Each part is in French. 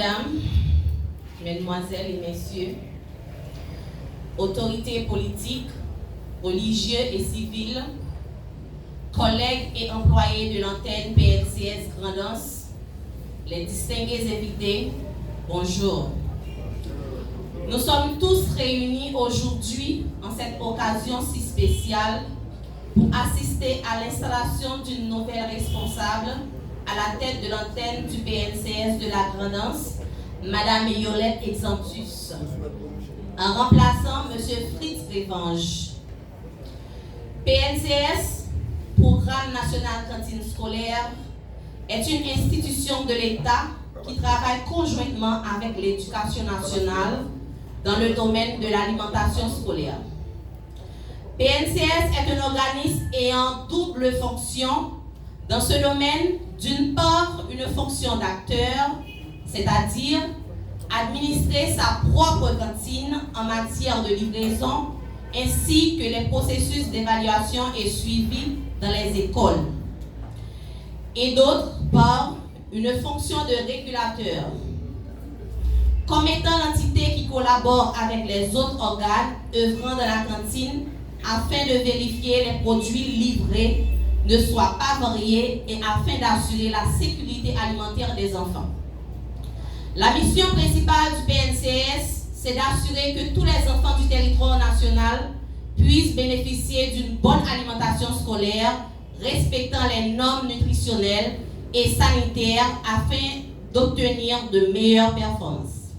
Mesdames, Mesdemoiselles et Messieurs, autorités politiques, religieux et civils, collègues et employés de l'antenne PNCS Grand'Anse, les distingués invités, bonjour. Nous sommes tous réunis aujourd'hui en cette occasion si spéciale pour assister à l'installation d'une nouvelle responsable à la tête de l'antenne du PNCS de la Grand'Anse, Madame Yolette Exantus, en remplaçant Monsieur Fritz Revange. PNCS, Programme National Cantine Scolaire, est une institution de l'État qui travaille conjointement avec l'Éducation nationale dans le domaine de l'alimentation scolaire. PNCS est un organisme ayant double fonction dans ce domaine, d'une part une fonction d'acteur, c'est-à-dire administrer sa propre cantine en matière de livraison, ainsi que les processus d'évaluation et suivi dans les écoles. Et d'autre part, une fonction de régulateur. Comme étant l'entité qui collabore avec les autres organes œuvrant dans la cantine afin de vérifier les produits livrés ne soient pas variés et afin d'assurer la sécurité alimentaire des enfants. La mission principale du PNCS, c'est d'assurer que tous les enfants du territoire national puissent bénéficier d'une bonne alimentation scolaire respectant les normes nutritionnelles et sanitaires afin d'obtenir de meilleures performances.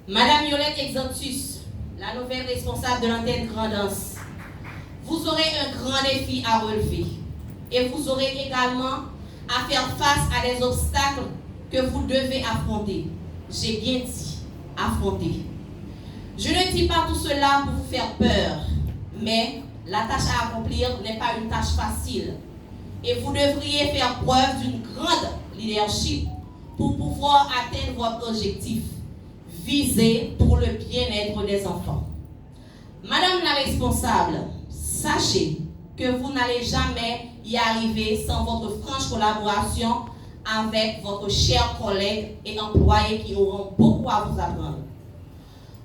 Madame Yolette Exantus, la nouvelle responsable de l'antenne Grand'Anse, vous aurez un grand défi à relever et vous aurez également à faire face à des obstacles que vous devez affronter. J'ai bien dit affronter. Je ne dis pas tout cela pour vous faire peur, mais la tâche à accomplir n'est pas une tâche facile et vous devriez faire preuve d'une grande leadership pour pouvoir atteindre votre objectif visé pour le bien-être des enfants. Madame la responsable, sachez que vous n'allez jamais y arriver sans votre franche collaboration avec votre chers collègues et employés qui auront beaucoup à vous apprendre.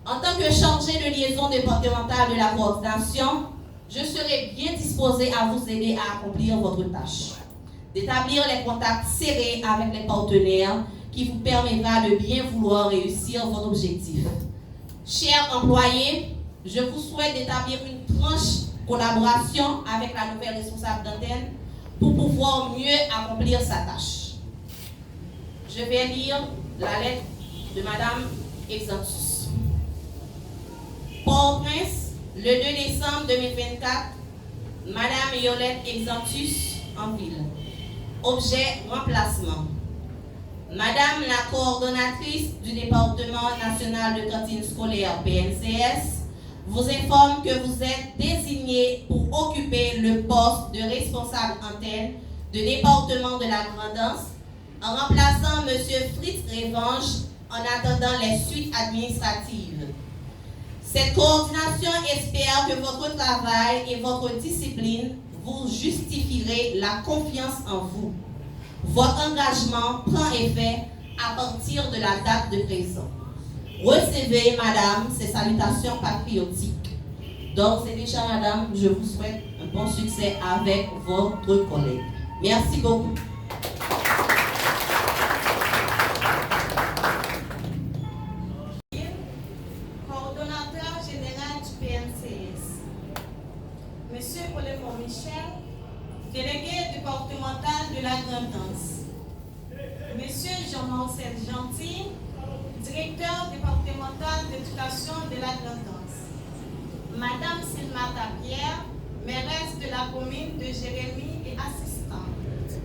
En tant que chargée de liaison départementale de la coordination, je serai bien disposée à vous aider à accomplir votre tâche, d'établir les contacts serrés avec les partenaires qui vous permettra de bien vouloir réussir votre objectif. Chers employés, je vous souhaite d'établir une franche collaboration avec la nouvelle responsable d'antenne pour pouvoir mieux accomplir sa tâche. Je vais lire la lettre de Madame Exantus. Port-au-Prince, le 2 décembre 2024, Madame Yolette Exantus en ville. Objet remplacement. Madame la coordonnatrice du département national de cantine scolaire PNCS vous informe que vous êtes désigné pour occuper le poste de responsable antenne de département de la Grand'Anse en remplaçant M. Fritz Revange en attendant les suites administratives. Cette coordination espère que votre travail et votre discipline vous justifierez la confiance en vous. Votre engagement prend effet à partir de la date de présent. Recevez, Madame, ces salutations patriotiques. Donc, c'est déjà, Madame, je vous souhaite un bon succès avec votre collègue. Merci beaucoup. Coordonnateur général du PNCS. Monsieur Paulemont Michel, délégué départemental de la Grand'Anse. Monsieur Jean-Marcel Gentil, directeur départemental d'éducation de la Grand'Anse. Madame Sylmata Pierre, mairesse de la commune de Jérémie et assistante.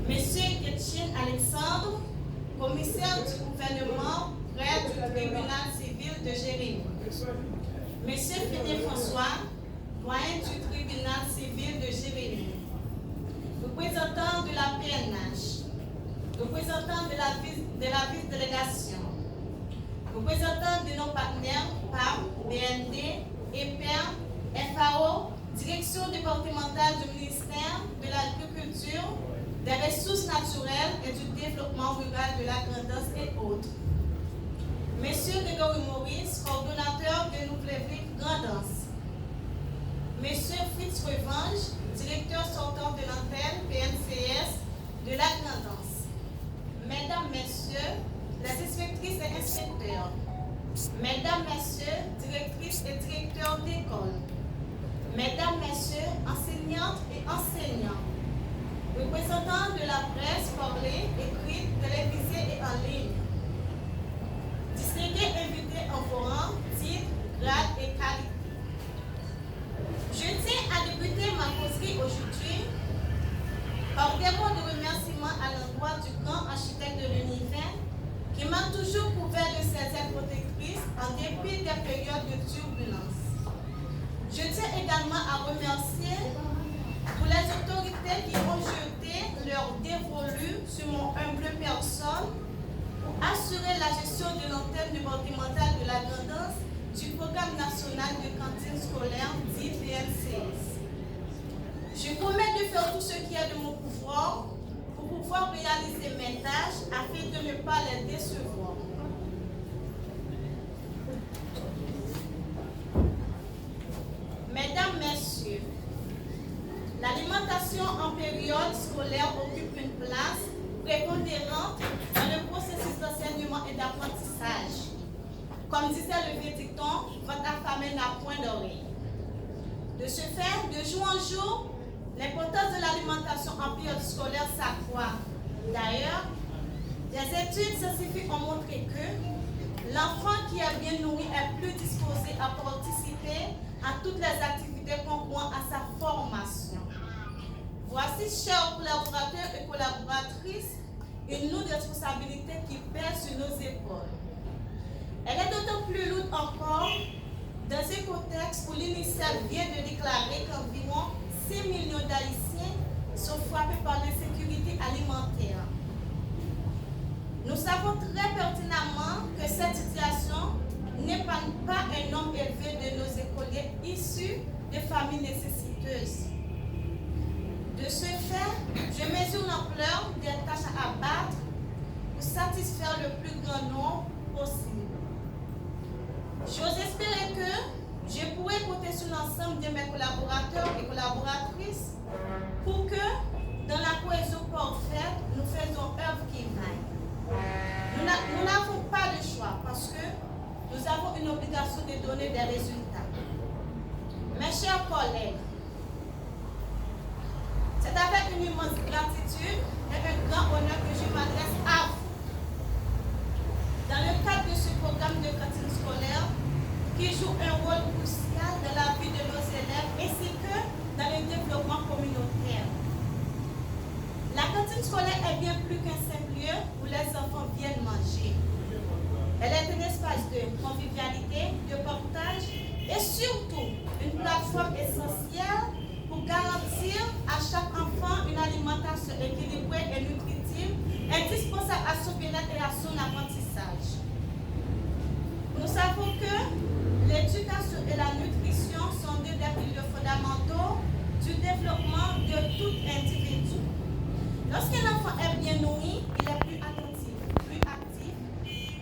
Monsieur Ketchin Alexandre, commissaire du gouvernement près du tribunal civil de Jérémie. Monsieur Philippe François, doyen du tribunal civil de Jérémie. Représentant de la PNH, représentant de la vice-délégation, représentant de nos partenaires PAM, BND, EPER, FAO, direction départementale du ministère de l'Agriculture, des ressources naturelles et du développement rural de la Grand'Anse et autres. Monsieur Grégory Maurice, coordonnateur de Nouvelle Ville Grand'Anse. Monsieur Fritz Revanche, directeur sortant de l'antenne PNCS de la Grand'Anse. Mesdames, Messieurs, les inspectrices et inspecteurs. Mesdames, Messieurs, directrices et directeurs d'école. Mesdames, Messieurs, enseignantes et enseignants. Représentants de la presse parlée, écrite, télévisée et en ligne. Distingués invités en vos rangs, titres, grades et qualités. Je tiens à débuter ma causerie aujourd'hui par des mots de remerciement à l'endroit du grand architecte de l'univers qui m'a toujours couvert de ses ailes protectrices en dépit des périodes de turbulence. Je tiens également à remercier tous les autorités qui ont jeté leur dévolu sur mon humble personne pour assurer la gestion de l'antenne départementale de la Grand'Anse du programme national de cantine scolaire dit PNCS. Je promets de faire tout ce qui est de mon pouvoir pour pouvoir réaliser mes tâches afin de ne pas les décevoir. Mesdames, Messieurs, l'alimentation en période scolaire occupe une place prépondérante dans le processus d'enseignement et d'apprentissage. Comme disait le vieux dicton, votre affamé n'a point d'oreille. De ce fait, de jour en jour, l'importance de l'alimentation en période scolaire s'accroît. D'ailleurs, des études scientifiques ont montré que l'enfant qui est bien nourri est plus disposé à participer à toutes les activités concourant à sa formation. Voici, chers collaborateurs et collaboratrices, une lourde responsabilité qui pèse sur nos épaules. Elle est d'autant plus lourde encore dans ce contexte où l'UNICEF vient de déclarer qu'environ 6 millions d'Haïtiens sont frappés par l'insécurité alimentaire. Nous savons très pertinemment que cette situation n'épargne pas un nombre élevé de nos écoliers issus de familles nécessiteuses. De ce fait, je mesure l'ampleur des tâches à abattre pour satisfaire le plus grand nombre possible. J'ose espérer que je pourrai compter sur l'ensemble de mes collaborateurs et collaboratrices pour que, dans la cohésion parfaite, nous faisons œuvre qui vaille. Nous n'avons pas le choix parce que nous avons une obligation de donner des résultats. Mes chers collègues, c'est avec une immense gratitude et un grand honneur que je m'adresse à vous. Dans le cadre de ce programme de cantine scolaire qui joue un rôle crucial dans la vie de nos élèves ainsi que dans le développement communautaire. La cantine scolaire est bien plus qu'un simple lieu où les enfants viennent manger. Elle est un espace de convivialité, de partage et surtout une plateforme essentielle pour garantir à chaque enfant une alimentation équilibrée et nutritive, indispensable à son bien-être et à son apprentissage. Nous savons que l'éducation et la nutrition sont deux des piliers fondamentaux du développement de tout individu. Lorsqu'un enfant est bien nourri, il est plus attentif, plus actif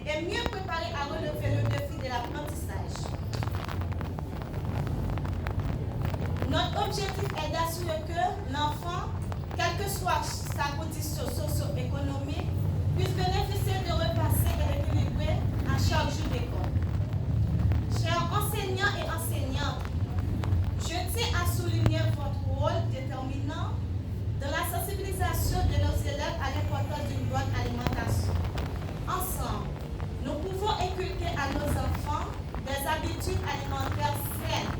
et mieux préparé à relever le défi de l'apprentissage. Notre objectif est d'assurer que l'enfant, quelle que soit sa condition socio-économique, puisse bénéficier de repas sains et équilibrés à chaque jour d'école. Chers enseignants et enseignantes, je tiens à souligner votre rôle déterminant dans la sensibilisation de nos élèves à l'importance d'une bonne alimentation. Ensemble, nous pouvons inculquer à nos enfants des habitudes alimentaires saines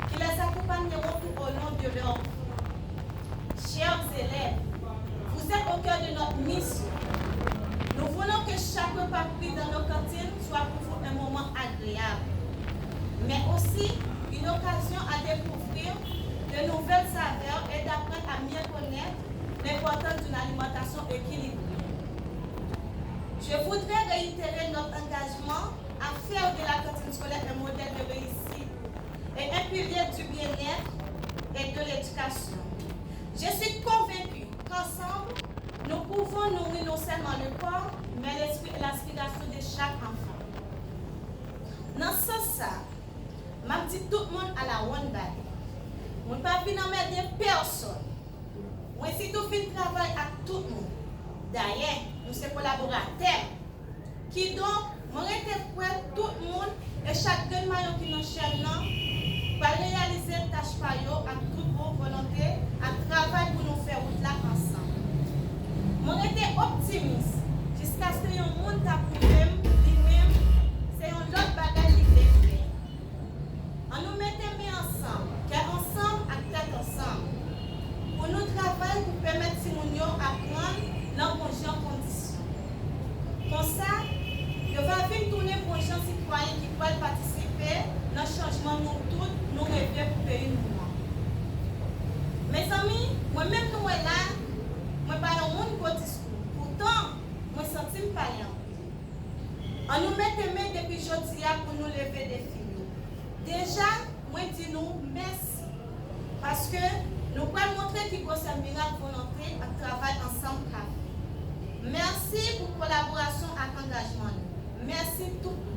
qui les accompagneront tout au long de leur vie. Chers élèves, vous êtes au cœur de notre mission. Nous voulons que chaque repas pris dans nos cantines soit pour vous un moment agréable, mais aussi une occasion à découvrir de nouvelles saveurs et d'apprendre à mieux connaître l'importance d'une alimentation équilibrée. Je voudrais réitérer notre engagement à faire de la cantine scolaire un modèle de réussite et un pilier du bien-être et de l'éducation. Je suis convaincue ensemble, nous pouvons nourrir non seulement le corps, mais l'esprit et l'aspiration de chaque enfant. Dans ce sens, je dis tout le monde à la one body. Je ne peux pas venir personne. Moi, si tout fait travail avec tout le monde. D'ailleurs, nous sommes collaborateurs. Qui donc, moi, je suis prêt tout le monde et chaque maillot qui nous chaîne pour réaliser une tâche avec toute vos volontés, à travail pour nous faire route là ensemble. Moi, je suis optimiste jusqu'à ce que le monde a problème, lui-même, c'est un autre bagage qui fait faire. On nous mettons ensemble, car ensemble, à tête ensemble. Pour nous travailler pour permettre à nous apprendre dans bonnes conditions. Comme ça, il va venir tourner pour les gens citoyens qui peuvent participer dans le changement nous tous, nous rêver pour payer nous. Mes amis, moi-même nous sommes là, moi pas dans mon discours. Pourtant, moi sens pas là. On nous met les mains depuis aujourd'hui pour nous lever des filles. Déjà, moi dis nous merci. Parce que nous pouvons montrer qu'il y a un miracle volonté à travailler ensemble. Merci pour la collaboration et l'engagement. Merci tout.